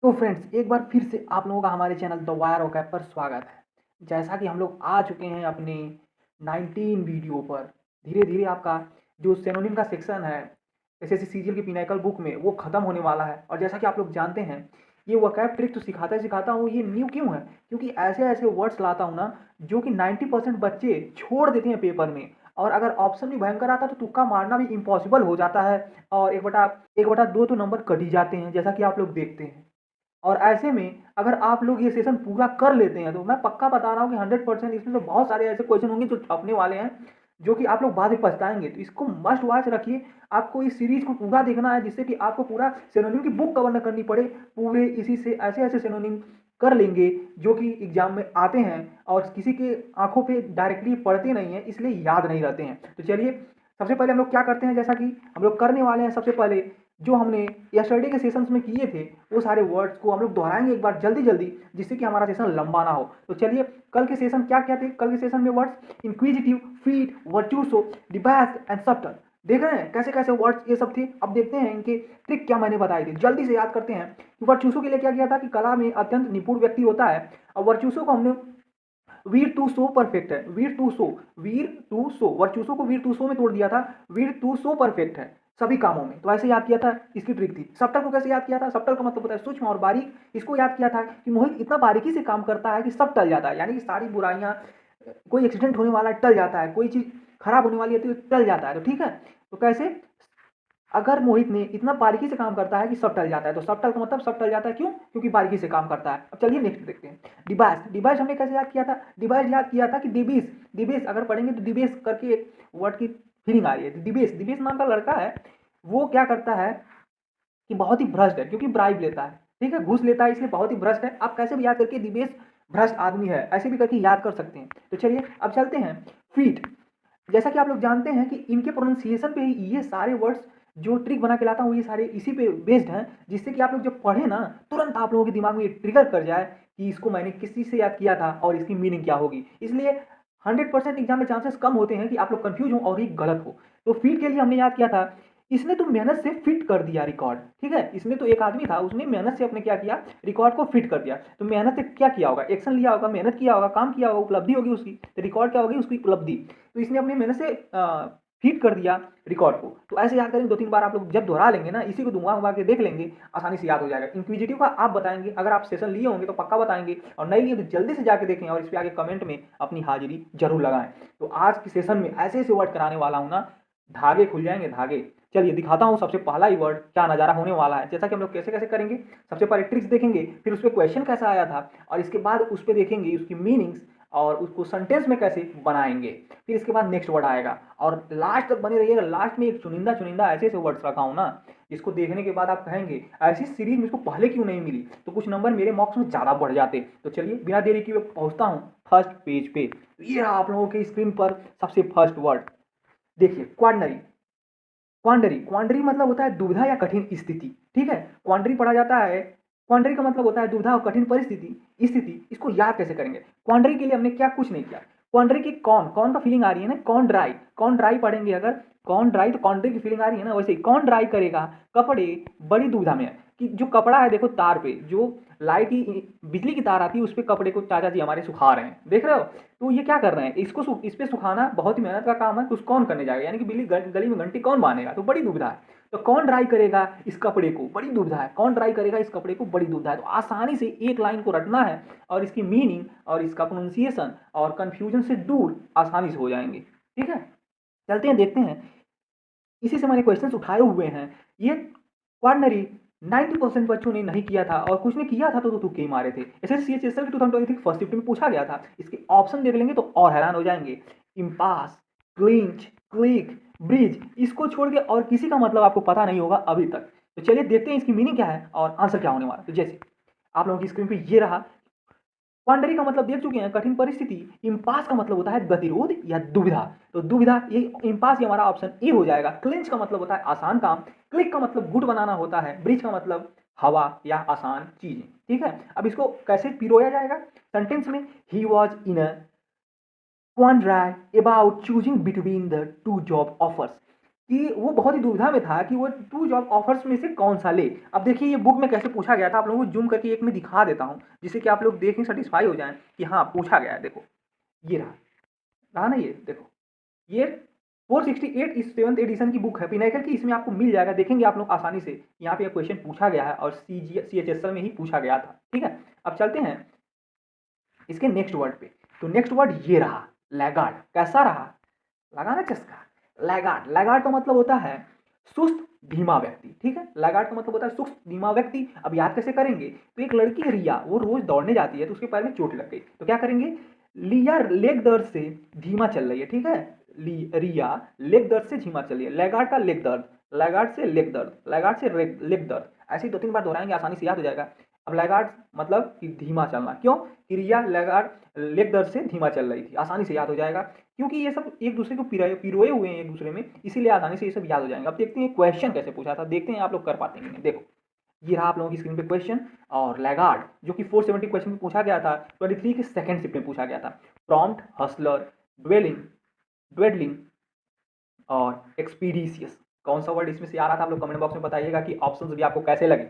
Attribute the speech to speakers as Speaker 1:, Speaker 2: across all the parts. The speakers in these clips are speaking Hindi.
Speaker 1: तो फ्रेंड्स एक बार फिर से आप लोगों का हमारे चैनल द वायर ओकैप पर स्वागत है। जैसा कि हम लोग आ चुके हैं अपने 19 वीडियो पर, धीरे धीरे आपका जो सिनोनिम का सेक्शन है एसएससी सीजीएल की पिनाकल बुक में वो ख़त्म होने वाला है। और जैसा कि आप लोग जानते हैं, ये वोकैब ट्रिक तो सिखाता हूँ। ये न्यू क्यों है? क्योंकि ऐसे ऐसे वर्ड्स लाता हूँ ना, जो कि 90% बच्चे छोड़ देते हैं पेपर में। और अगर ऑप्शन भी भयंकर आता है तो तुक्का मारना भी इम्पॉसिबल हो जाता है। और एक बटा दो तो नंबर कट ही जाते हैं, जैसा कि आप लोग देखते हैं। और ऐसे में अगर आप लोग ये सेशन पूरा कर लेते हैं तो मैं पक्का बता रहा हूँ कि 100% इसमें तो बहुत सारे ऐसे क्वेश्चन होंगे जो छपने वाले हैं, जो कि आप लोग बाद में पछताएंगे। तो इसको मस्ट वॉच रखिए। आपको इस सीरीज को पूरा देखना है, जिससे कि आपको पूरा सिनोनिम की बुक कवर न करनी पड़े। पूरे इसी से ऐसे ऐसे सिनोनिम कर लेंगे जो कि एग्जाम में आते हैं और किसी के आंखों पे डायरेक्टली पढ़ते नहीं है, इसलिए याद नहीं रहते हैं। तो चलिए, सबसे पहले हम लोग क्या करते हैं, जैसा कि हम लोग करने वाले हैं। सबसे पहले जो हमने यस्टरडे के सेशंस में किए थे, वो सारे वर्ड्स को हम लोग दोहराएंगे एक बार जल्दी जल्दी, जिससे कि हमारा सेशन लंबा ना हो। तो चलिए, कल के सेशन क्या क्या थे? कल के सेशन में words inquisitive, feed, virtuoso, debase and subtle. देख रहे हैं कैसे कैसे वर्ड्स ये सब थे। अब देखते हैं इनके ट्रिक क्या मैंने बताई थी, जल्दी से याद करते हैं। वर्चूसो के लिए क्या किया था कि कला में अत्यंत निपुण व्यक्ति होता है, और वर्चूसो को हमने वीर टू सो परफेक्ट है। वीर टू सो वर्चूसो को वीर टू सो में तोड़ दिया था। वीर टू सो परफेक्ट है सभी कामों में, तो ऐसे याद किया था। इसकी ट्रिक थी। सप्टल को कैसे याद किया था? सप्टल का मतलब होता है सूक्ष्म और बारीक। इसको याद किया था कि मोहित इतना बारीकी से काम करता है कि सब टल जाता है, यानी कि सारी बुराइयां, कोई एक्सीडेंट होने वाला है टल जाता है, कोई चीज खराब होने वाली है तो टल जाता है। तो ठीक है, तो कैसे? अगर मोहित ने इतना बारीकी से काम करता है कि सब टल जाता है, तो सब टल का मतलब सब टल जाता है। क्यों? क्योंकि बारीकी से काम करता है। अब चलिए नेक्स्ट देखते हैं। डिवाइस। डिवाइस हमने कैसे याद किया था? डिवाइस याद किया था कि दिवेश। दिवेश अगर पढ़ेंगे तो दिवेश करके एक वर्ड की फीलिंग आ रही है। दिवेश, दिवेश नाम का लड़का है। वो क्या करता है कि बहुत ही भ्रष्ट है, क्योंकि ब्राइब लेता है, ठीक है, घूस लेता है, इसलिए बहुत ही भ्रष्ट है। आप कैसे भी याद करके दिवेश भ्रष्ट आदमी है ऐसे भी करके याद कर सकते हैं। तो चलिए अब चलते हैं। फीट। जैसा कि आप लोग जानते हैं कि इनके प्रोनाउंसिएशन पे ही ये सारे वर्ड्स जो ट्रिक बना के लाता हूँ, ये सारे इसी पे बेस्ड हैं, जिससे कि आप लोग जब पढ़े ना, तुरंत आप लोगों के दिमाग में ये ट्रिगर कर जाए कि इसको मैंने किस चीज़ से याद किया था और इसकी मीनिंग क्या होगी। इसलिए 100% एग्जाम में चांसेस कम होते हैं कि आप लोग कंफ्यूज हो और ये गलत हो। तो फिट के लिए हमने याद किया था, इसने तो मेहनत से फिट कर दिया रिकॉर्ड। ठीक है, इसने तो एक आदमी था, उसने मेहनत से अपने क्या किया, रिकॉर्ड को फिट कर दिया। तो मेहनत से क्या किया होगा? एक्शन लिया होगा, मेहनत किया होगा, काम किया होगा, उपलब्धि होगी उसकी। तो रिकॉर्ड क्या होगी? उसकी उपलब्धि। तो इसने अपनी मेहनत से फिट कर दिया रिकॉर्ड को। तो ऐसे याद करेंगे, दो तीन बार आप लोग जब दोहरा लेंगे ना, इसी को दुआ हुआ के देख लेंगे, आसानी से याद हो जाएगा। इंक्विजिटिव का आप बताएंगे, अगर आप सेशन लिए होंगे तो पक्का बताएंगे, और नहीं लिए तो जल्दी से जाके देखें और इस पे आगे कमेंट में अपनी हाजिरी जरूर लगाएं। तो आज की सेशन में ऐसे ऐसे वर्ड कराने वाला हूं ना, धागे खुल जाएंगे धागे। चलिए दिखाता हूँ सबसे पहला ही वर्ड क्या नज़ारा होने वाला है। जैसा कि हम लोग कैसे कैसे करेंगे, सबसे पहले ट्रिक्स देखेंगे, फिर उस पर क्वेश्चन कैसा आया था, और इसके बाद उस पर देखेंगे उसकी मीनिंग्स और उसको सेंटेंस में कैसे बनाएंगे। फिर इसके बाद नेक्स्ट वर्ड आएगा, और लास्ट तक बने रहिएगा। लास्ट में एक चुनिंदा चुनिंदा ऐसे ऐसे वर्ड्स रखा हूँ ना, जिसको देखने के बाद आप कहेंगे ऐसी सीरीज मुझको पहले क्यों नहीं मिली, तो कुछ नंबर मेरे मॉक्स में ज़्यादा बढ़ जाते। तो चलिए बिना देरी किए पहुँचता हूँ फर्स्ट पेज पे। ये रहा आप लोगों के स्क्रीन पर सबसे फर्स्ट वर्ड। देखिए, क्वाडनरी। क्वांडरी, क्वांडरी मतलब होता है दुविधा या कठिन स्थिति। ठीक है, क्वांडरी पढ़ा जाता है। क्वांडरी का मतलब होता है दुविधा और कठिन परिस्थिति स्थिति। इसको याद कैसे करेंगे? क्वांडरी के लिए हमने क्या कुछ नहीं किया। क्वांडरी की कौन कौन का फीलिंग आ रही है ना, कौन ड्राई, कौन ड्राई पढ़ेंगे अगर, कौन ड्राई तो क्वांडरी की फीलिंग आ रही है ना, वैसे ही कौन ड्राई करेगा कपड़े बड़ी दुविधा में है। कि जो कपड़ा है, देखो तार पे जो लाइट की बिजली की तार आती है, उस पर कपड़े को चाचा जी हमारे सुखा रहे हैं, देख रहे हो। तो ये क्या कर रहे हैं, इस पे सुखाना बहुत ही मेहनत का काम है। कुछ कौन करने जाएगा, यानी कि बिल्ली गली में घंटी कौन बांधेगा, तो बड़ी दुविधा है। तो कौन ड्राई करेगा इस कपड़े को, बड़ी दुविधा है। कौन ड्राई करेगा इस कपड़े को, बड़ी दुविधा है। तो आसानी से एक लाइन को रटना है, और इसकी मीनिंग और इसका प्रोनाउंसिएशन और कंफ्यूजन से दूर आसानी से हो जाएंगे। ठीक है, चलते हैं देखते हैं। इसी से मैंने क्वेश्चन उठाए हुए हैं। ये क्वार्टनरी 90% बच्चों ने नहीं किया था, और कुछ ने किया था तो तुक्के ही मारे थे। S S C H S L 2023 first shift में पूछा गया था। इसके ऑप्शन देख लेंगे तो और हैरान हो जाएंगे। इम्पास, क्लिंच, क्लिक, ब्रिज, इसको छोड़ के और किसी का मतलब आपको पता नहीं होगा अभी तक। तो चलिए देखते हैं इसकी मीनिंग क्या है और आंसर क्या होने वाला है। तो जैसे आप लोगों की स्क्रीन पे ये रहा। क्वांडरी का मतलब देख चुके हैं, कठिन परिस्थिति। इम्पास का मतलब होता है गतिरोध या दुविधा। तो दुविधा, ये इम्पास ही हमारा ऑप्शन ए हो जाएगा। क्लिंच का मतलब होता है आसान काम। क्लिक का मतलब गुट बनाना होता है। ब्रिज का मतलब हवा या आसान चीजें। ठीक है, अब इसको कैसे पिरोया जाएगा सेंटेंस में। He was in a quandary about choosing between the two job offers। कि वो बहुत ही दुविधा में था कि वो 2 जॉब ऑफर्स में से कौन-सा ले। अब देखिए ये बुक में कैसे पूछा गया था, आप लोगों को ज़ूम करके एक में दिखा देता हूँ, जिससे कि आप लोग देख के सैटिस्फाई हो जाएँ कि हाँ, पूछा गया है देखो। ये रहा ना ये देखो। ये 468 इस 7th एडिशन की बुक है पिनाकल की, इसमें आपको मिल जाएगा, देखेंगे आप लोग आसानी से। यहाँ पे क्वेश्चन पूछा गया है और सीएचएसएल में ही पूछा गया था, ठीक है। अब चलते हैं इसके नेक्स्ट वर्ड पे। तो नेक्स्ट वर्ड ये रहा, लैगार्ड। कैसा रहा? लगा ना चस्का। लैगार्ड, लैगार्ड का मतलब होता है सुस्त धीमा व्यक्ति, ठीक है। लैगार्ड का मतलब होता है सुस्त धीमा व्यक्ति। अब याद कैसे करेंगे? तो एक लड़की है रिया, वो रोज दौड़ने जाती है तो उसके पैर में चोट लग गई, तो क्या करेंगे? लिया लेग दर्द से धीमा चल रही है, ठीक है। रिया लेग दर्द से धीमा चल रही है। लैगार्ड का लेग दर्द, लैगार्ड से लेग दर्द, लैगार्ड से लेग दर्द, ऐसे ही 2-3 बार दोहराएंगे, आसानी से याद हो जाएगा। अब लैगार्ड मतलब कि धीमा चलना, क्यों? कि रिया लैगार्ड लेग दर्द से धीमा चल रही थी, आसानी से याद हो जाएगा। क्योंकि ये सब एक दूसरे को पिरोए हुए हैं एक दूसरे में, इसीलिए आसानी से ये सब याद हो जाएंगे। अब देखते हैं क्वेश्चन कैसे पूछा था, देखते हैं आप लोग कर पाते हैं। देखो ये रहा आप लोगों की स्क्रीन पे क्वेश्चन। और लैगार्ड जो कि 470 क्वेश्चन में पूछा गया था, 23 के सेकंड शिफ्ट में पूछा गया था। प्रॉम्प्ट, हसलर, ड्वेलिंग, ड्वेडलिंग और एक्सपीडिशियस, कौन सा वर्ड इसमें से आ रहा था आप लोग कमेंट बॉक्स में बताइएगा कि ऑप्शंस भी आपको कैसे लगे।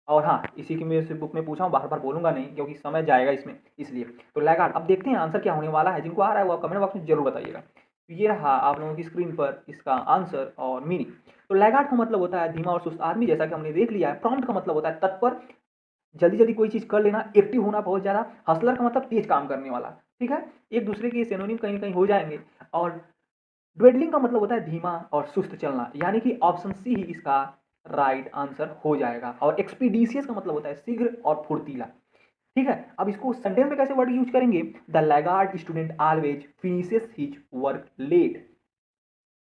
Speaker 1: और हाँ, इसी की मैं बुक में पूछा हूँ, बार बार बोलूंगा नहीं क्योंकि समय जाएगा इसमें, इसलिए। तो लैगार्ड, अब देखते हैं आंसर क्या होने वाला है। जिनको आ रहा है वो कमेंट बॉक्स में जरूर बताइएगा। तो ये रहा आप लोगों की स्क्रीन पर इसका आंसर और मीनिंग। तो लैगार्ड का मतलब होता है धीमा और सुस्त आदमी, जैसा कि हमने देख लिया है। प्रॉम्प्ट का मतलब होता है तत्पर, जल्दी जल्दी कोई चीज़ कर लेना, एक्टिव होना बहुत ज़्यादा। हसलर का मतलब तेज काम करने वाला, ठीक है। एक दूसरे के सिनोनिम कहीं ना कहीं हो जाएंगे। और ड्वेडलिंग का मतलब होता है धीमा और सुस्त चलना, यानी कि ऑप्शन सी ही इसका राइट आंसर हो जाएगा। और एक्सपीडिशियस का मतलब होता है शीघ्र और फुर्तीला, ठीक है। अब इसको सेंटेंस में कैसे वर्ड यूज करेंगे? The laggard student always finishes his work late,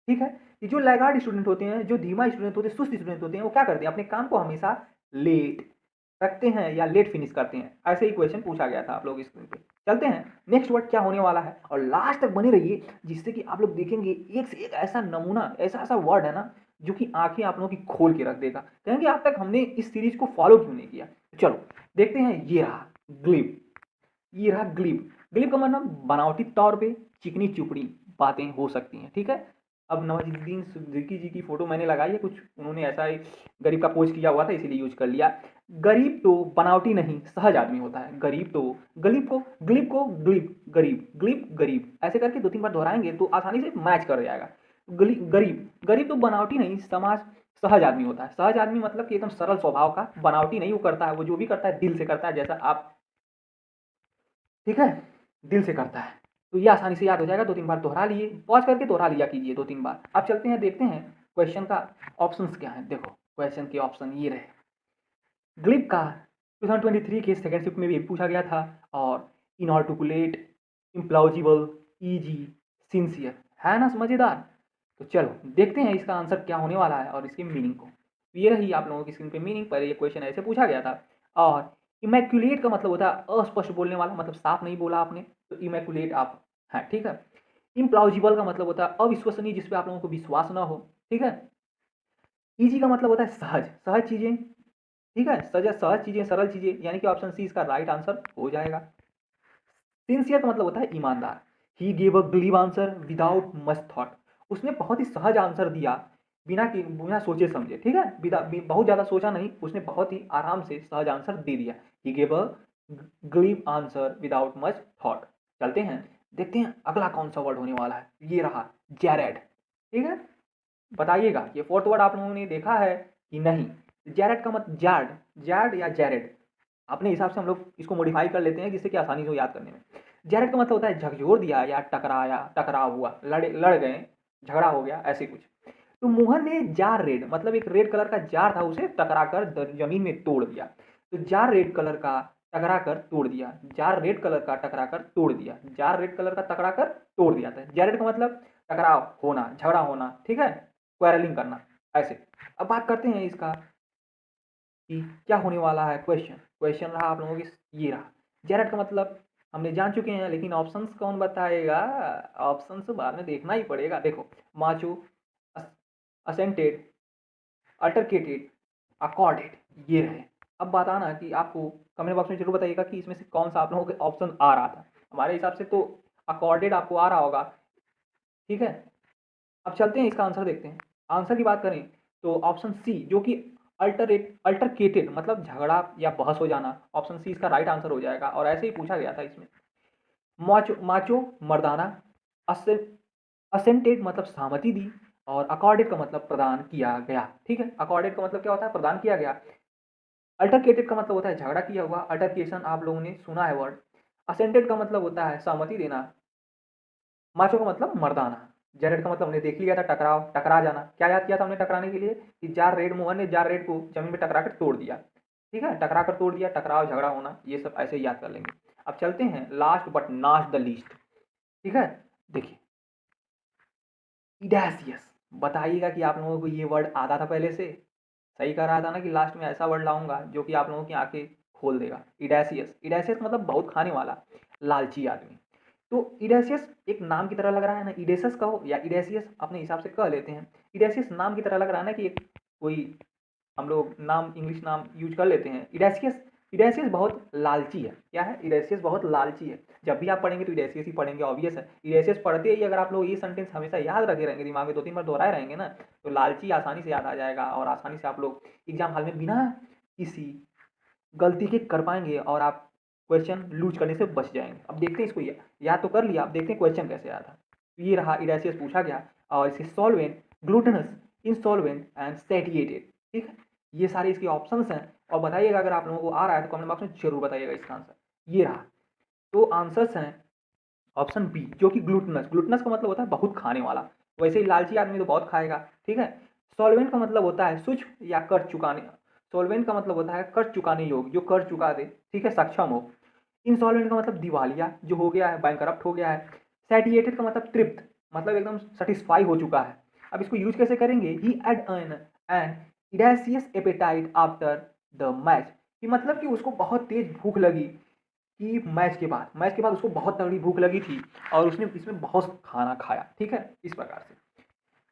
Speaker 1: ठीक है। कि जो लैगार्ड स्टूडेंट होते हैं, जो धीमा स्टूडेंट होते हैं, सुस्त स्टूडेंट होते हैं, वो क्या करते हैं? अपने काम को हमेशा लेट रखते हैं या लेट फिनिश करते हैं। ऐसे ही क्वेश्चन पूछा गया था आप लोग स्क्रीन पे। चलते हैं नेक्स्ट वर्ड क्या होने वाला है, और लास्ट तक बने रहिए, जिससे कि आप लोग देखेंगे एक से एक ऐसा नमूना, ऐसा ऐसा वर्ड है ना जो कि आंखें आप लोगों की खोल के रख देगा। कहेंगे आज तक हमने इस सीरीज को फॉलो क्यों नहीं किया। चलो देखते हैं। ये रहा ग्लिप, ये रहा ग्लिप। ग्लिप का मतलब बनावटी तौर पे चिकनी चुपड़ी बातें हो सकती हैं, ठीक है। अब नवाजुद्दीन सिद्दीकी जी की फोटो मैंने लगाई है कुछ, उन्होंने ऐसा ही गरीब का पोज किया हुआ था इसीलिए यूज कर लिया। गरीब तो बनावटी नहीं सहज आदमी होता है। गरीब तो ग्लिप को ग्लिप गरीब, ग्लिप गरीब, ऐसे करके 2-3 बार दोहराएंगे तो आसानी से मैच कर जाएगा। गरीब, गरीब तो बनावटी नहीं समाज सहज आदमी होता है। सहज आदमी मतलब कि एकदम सरल स्वभाव का, बनावटी नहीं वो करता है, वो जो भी करता है दिल से करता है, जैसा आप, ठीक है, दिल से करता है। तो ये आसानी से याद हो जाएगा, 2-3 बार दोहरा लिए, पॉज करके दोहरा लिया कीजिए 2-3 बार। अब चलते हैं देखते हैं क्वेश्चन का ऑप्शंस क्या है। देखो क्वेश्चन के ऑप्शन ये रहे। ग्लिप का 2023 के सेकंड शिफ्ट में भी पूछा गया था। और इनआर्टिकुलेट, इम्प्लॉजिबल, ईजी, सिंसियर, है ना मजेदार। तो चलो देखते हैं इसका आंसर क्या होने वाला है और इसकी मीनिंग को। ये रही आप लोगों की स्क्रीन पे मीनिंग। पहले ये क्वेश्चन ऐसे पूछा गया था। और इमैक्युलेट का मतलब होता है अस्पष्ट बोलने वाला, मतलब साफ नहीं बोला आपने, तो इमैक्युलेट आप हैं, ठीक है। इम्प्लॉजिबल का मतलब होता है अविश्वसनीय, जिसपे आप लोगों को विश्वास ना हो, ठीक है। ईजी का मतलब होता है सहज, सहज चीजें, ठीक है। सहज सहज चीजें, सरल चीजें, यानी कि ऑप्शन सी इसका राइट आंसर हो जाएगा। सिंसियर का मतलब होता है ईमानदार। He gave a glib answer without much thought, उसने बहुत ही सहज आंसर दिया, बिना सोचे समझे, ठीक है। बहुत ज्यादा सोचा नहीं, उसने बहुत ही आराम से सहज आंसर दे दिया। He gave a glib answer without much thought. चलते हैं देखते हैं अगला कौन सा वर्ड होने वाला है। ये रहा जैरेड, ठीक है। बताइएगा ये फोर्थ वर्ड आप लोगों ने देखा है कि नहीं। जैरेड का मतलब जार्ड, जार्ड या जैरेड, अपने हिसाब से हम लोग इसको मॉडिफाई कर लेते हैं जिससे कि आसानी हो याद करने में। जैरेड का मतलब होता है झकझोर दिया या टकराया, टकराव हुआ, लड़ गए, झगड़ा हो गया, ऐसे कुछ। तो मोहन ने जार रेड, मतलब एक रेड कलर का जार था, उसे टकरा कर जमीन में तोड़ दिया। तो जार रेड कलर का टकरा कर तोड़ दिया, जार रेड कलर का टकरा कर तोड़ दिया, जार रेड कलर का टकरा कर तोड़ दिया था। जैरेड का मतलब टकराव होना, झगड़ा होना, ठीक है, क्वेरलिंग करना, ऐसे। अब बात करते हैं इसका कि क्या होने वाला है। क्वेश्चन क्वेश्चन रहा आप लोगों की, ये रहा। जेरेट का मतलब हमने जान चुके हैं, लेकिन ऑप्शंस कौन बताएगा? ऑप्शंस बाद में देखना ही पड़ेगा। देखो माचो, असेंटेड, अल्टरकेटेड, अकॉर्डेड, ये रहे। अब बताना कि आपको कमेंट बॉक्स में जरूर बताइएगा कि इसमें से कौन सा आप लोगों के ऑप्शन आ रहा था। हमारे हिसाब से तो अकॉर्डेड आपको आ रहा होगा, ठीक है। अब चलते हैं इसका आंसर देखते हैं। आंसर की बात करें तो ऑप्शन सी जो कि अल्टरकेटेड मतलब झगड़ा या बहस हो जाना, ऑप्शन सी इसका राइट आंसर हो जाएगा। और ऐसे ही पूछा गया था इसमें। माचो माचो मर्दाना, असेंटेड मतलब सहमति दी, और अकॉर्डेड का मतलब प्रदान किया गया। ठीक है, अकॉर्डेड का मतलब क्या होता है? प्रदान किया गया। अल्टरकेटेड का मतलब होता है झगड़ा किया हुआ, अल्टरकेशन आप लोगों ने सुना है वर्ड। असेंटेड का मतलब होता है सहमति देना। माचो का मतलब मर्दाना। जेरेड का मतलब हमने देख लिया था टकराव, टकरा जाना। क्या याद किया था हमने टकराने के लिए? कि जार रेड, मोहन ने जार रेड को जमीन में टकरा कर तोड़ दिया। ठीक है, टकरा कर तोड़ दिया, टकराव झगड़ा होना, ये सब ऐसे ही याद कर लेंगे। अब चलते हैं last but not the least. ठीक है, देखिए इडेसियस। बताइएगा कि आप लोगों को ये वर्ड आता था पहले से? सही कह रहा था ना कि लास्ट में ऐसा वर्ड लाऊंगा जो कि आप लोगों की आंखें खोल देगा। इडेसियस, इडेसियस मतलब बहुत खाने वाला, लालची आदमी। तो इडेसियस एक नाम की तरह लग रहा है ना, इडेसस कहो या इडेसियस अपने हिसाब से कह लेते हैं। इडेसियस नाम की तरह लग रहा है ना कि एक कोई हम लोग नाम, इंग्लिश नाम यूज कर लेते हैं। इडेसियस, इडेसियस बहुत लालची है। क्या है? इडेसियस बहुत लालची है। जब भी आप पढ़ेंगे तो इडेसियस ही पढ़ेंगे, ऑब्वियस है। इडेसियस पढ़ते ही अगर आप लोग ये सेंटेंस हमेशा याद रखे रहेंगे, दिमाग में 2-3 बार दोहराए रहेंगे ना, तो लालची आसानी से याद आ जाएगा और आसानी से आप लोग एग्जाम हॉल में बिना किसी गलती के कर पाएंगे और आप क्वेश्चन लूज करने से बच जाएंगे। अब देखते हैं इसको, याद तो कर लिया, अब देखते हैं क्वेश्चन कैसे आया था। ये रहा, इडेसियस पूछा गया और इसे सॉल्वेंट, ग्लूटेनस, इंसॉल्वेंट एंड सैटिएटेड। ठीक है, ये सारे इसके ऑप्शंस हैं। और बताइएगा अगर आप लोगों को आ रहा है तो कमेंट बॉक्स में जरूर बताइएगा इसका आंसर। ये रहा, तो आंसर्स हैं ऑप्शन बी जो कि ग्लूटनस। ग्लूटनस का मतलब होता है बहुत खाने वाला, वैसे ही लालची आदमी तो बहुत खाएगा। ठीक है, सॉल्वेंट का मतलब होता है सूझ या कर चुकाने। सॉल्वेंट का मतलब होता है कर चुकाने योग्य, जो कर चुका दे। ठीक है, सक्षम हो। इंसॉल्वेंट का मतलब दिवालिया, जो हो गया है, बैंकरप्ट हो गया है। सैटिएटेड का मतलब तृप्त, मतलब एकदम सेटिस्फाई हो चुका है। अब इसको यूज कैसे करेंगे? He had an edacious appetite after the match, कि मतलब कि उसको बहुत तेज भूख लगी, कि मैच के बाद उसको बहुत तगड़ी भूख लगी थी और उसने इसमें बहुत खाना खाया। ठीक है, इस प्रकार से।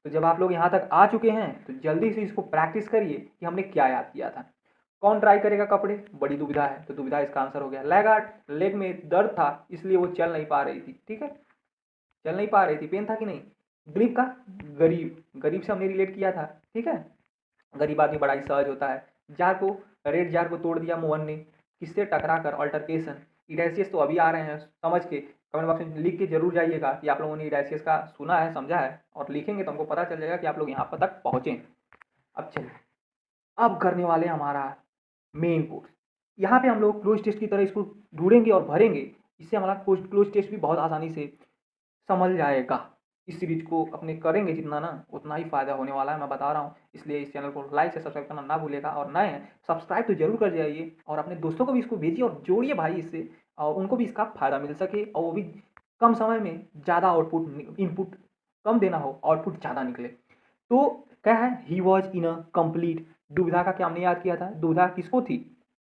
Speaker 1: तो जब आप लोग यहाँ तक आ चुके हैं तो जल्दी से इसको प्रैक्टिस करिए कि हमने क्या याद किया था। कौन ट्राई करेगा कपड़े? बड़ी दुविधा है, तो दुविधा इसका आंसर हो गया। लैगार्ड, लेग में दर्द था इसलिए वो चल नहीं पा रही थी। ठीक है, चल नहीं पा रही थी, पेन था कि नहीं। ग्रीब का, गरीब, गरीब से हमने रिलेट किया था। ठीक है, गरीब आदमी बड़ा ही सहज होता है। जार को, रेड जार को तोड़ दिया मोहन ने, किससे टकरा कर? अल्टरकेशन। इडेसियस तो अभी आ रहे हैं समझ के, कमेंट बॉक्स में लिख के जरूर जाइएगा कि आप लोगों ने इडेसियस का सुना है, समझा है, और लिखेंगे तो हमको पता चल जाएगा कि आप लोग यहाँ पर तक पहुँचे। अब चलिए, अब करने वाले हैं हमारा मेन कोर्स। यहाँ पे हम लोग क्लोज टेस्ट की तरह इसको ढूंढेंगे और भरेंगे। इससे हमारा क्लोज टेस्ट भी बहुत आसानी से संभल जाएगा। इस सीरीज को अपने करेंगे जितना ना, उतना ही फायदा होने वाला है, मैं बता रहा हूँ। इसलिए इस चैनल को लाइक से सब्सक्राइब करना ना भूलेगा, और नए हैं सब्सक्राइब तो जरूर कर जाइए और अपने दोस्तों को भी इसको भेजिए और जोड़िए भाई इससे, और उनको भी इसका फायदा मिल सके और वो भी कम समय में ज़्यादा आउटपुट, इनपुट कम देना हो, आउटपुट ज़्यादा निकले। तो क्या है? He was in a complete. दुविधा का क्या हमने याद किया था? दुविधा किसको थी?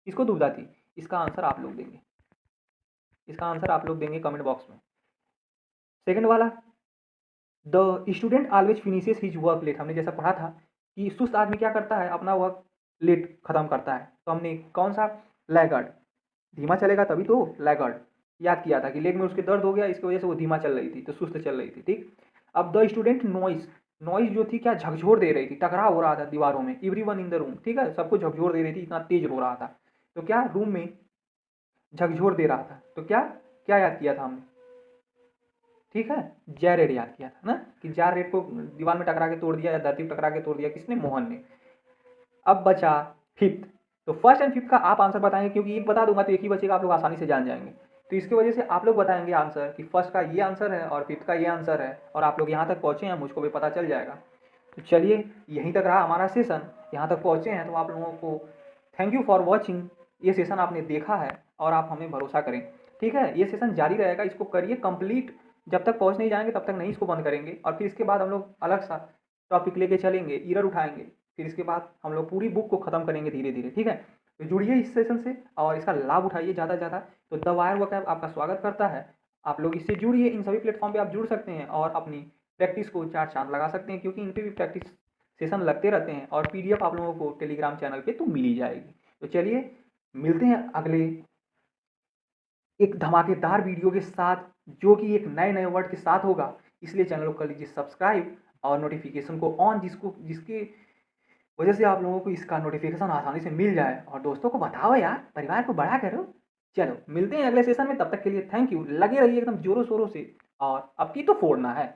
Speaker 1: किसको दुविधा थी? इसका आंसर आप लोग देंगे, इसका आंसर आप लोग देंगे कमेंट बॉक्स में। सेकंड वाला, the student always finishes his work late. हमने जैसा पढ़ा था कि सुस्त आदमी क्या करता है? अपना वर्क लेट खत्म करता है। तो हमने कौन सा? लैगार्ड, धीमा चलेगा तभी तो लैगार्ड याद किया था कि लेग में उसके दर्द हो गया, इसकी वजह से वो धीमा चल रही थी, तो सुस्त चल रही थी। ठीक, अब द स्टूडेंट नॉइस, नॉइस जो थी क्या? झकझोर दे रही थी, टकराव हो रहा था दीवारों में। एवरीवन इन द रूम, ठीक है, सबको झकझोर दे रही थी, इतना तेज रो रहा था। तो क्या? रूम में झकझोर दे रहा था। तो क्या क्या याद किया था हमने? ठीक है, जैरेड याद किया था ना, कि जैरेड को दीवार में टकरा के तोड़ दिया या धरती में टकरा के तोड़ दिया, किसने? मोहन ने। अब बचा फिफ्थ। तो फर्स्ट एंड फिफ्थ का आप आंसर बताएंगे, क्योंकि एक बता दूंगा तो एक ही बचेगा, आप लोग आसानी से जान जाएंगे। तो इसकी वजह से आप लोग बताएंगे आंसर कि फर्स्ट का ये आंसर है और फिफ्थ का ये आंसर है, और आप लोग यहाँ तक पहुँचे हैं, मुझको भी पता चल जाएगा। तो चलिए, यहीं तक रहा हमारा सेशन। यहाँ तक पहुँचे हैं तो आप लोगों को थैंक यू फॉर वॉचिंग। ये सेशन आपने देखा है और आप हमें भरोसा करें। ठीक है, ये सेशन जारी रहेगा, इसको करिए कंप्लीट। जब तक पहुँच नहीं जाएंगे तब तक नहीं इसको बंद करेंगे, और फिर इसके बाद हम लोग अलग सा टॉपिक लेके चलेंगे, ईरर उठाएंगे। फिर इसके बाद हम लोग पूरी बुक को ख़त्म करेंगे धीरे धीरे। ठीक है, तो जुड़िए इस सेशन से और इसका लाभ उठाइए ज़्यादा से ज़्यादा। तो द वायर वर्क ऐप आपका स्वागत करता है। आप लोग इससे जुड़िए, इन सभी प्लेटफॉर्म पे आप जुड़ सकते हैं और अपनी प्रैक्टिस को चार चांद लगा सकते हैं, क्योंकि इन पे भी प्रैक्टिस सेशन लगते रहते हैं, और पीडीएफ आप लोगों को टेलीग्राम चैनल पे तो मिल ही जाएगी। तो चलिए, मिलते हैं अगले एक धमाकेदार वीडियो के साथ, जो कि एक नए नए वर्ड के साथ होगा। इसलिए चैनल को कर लीजिए सब्सक्राइब और नोटिफिकेशन को ऑन, जिसकी वजह से आप लोगों को इसका नोटिफिकेशन आसानी से मिल जाए। और दोस्तों को बताओ यार, परिवार को बड़ा करो। चलो मिलते हैं अगले सेशन में, तब तक के लिए थैंक यू। लगे रहिए एकदम जोरों शोरों से, और अब की तो फोड़ना है।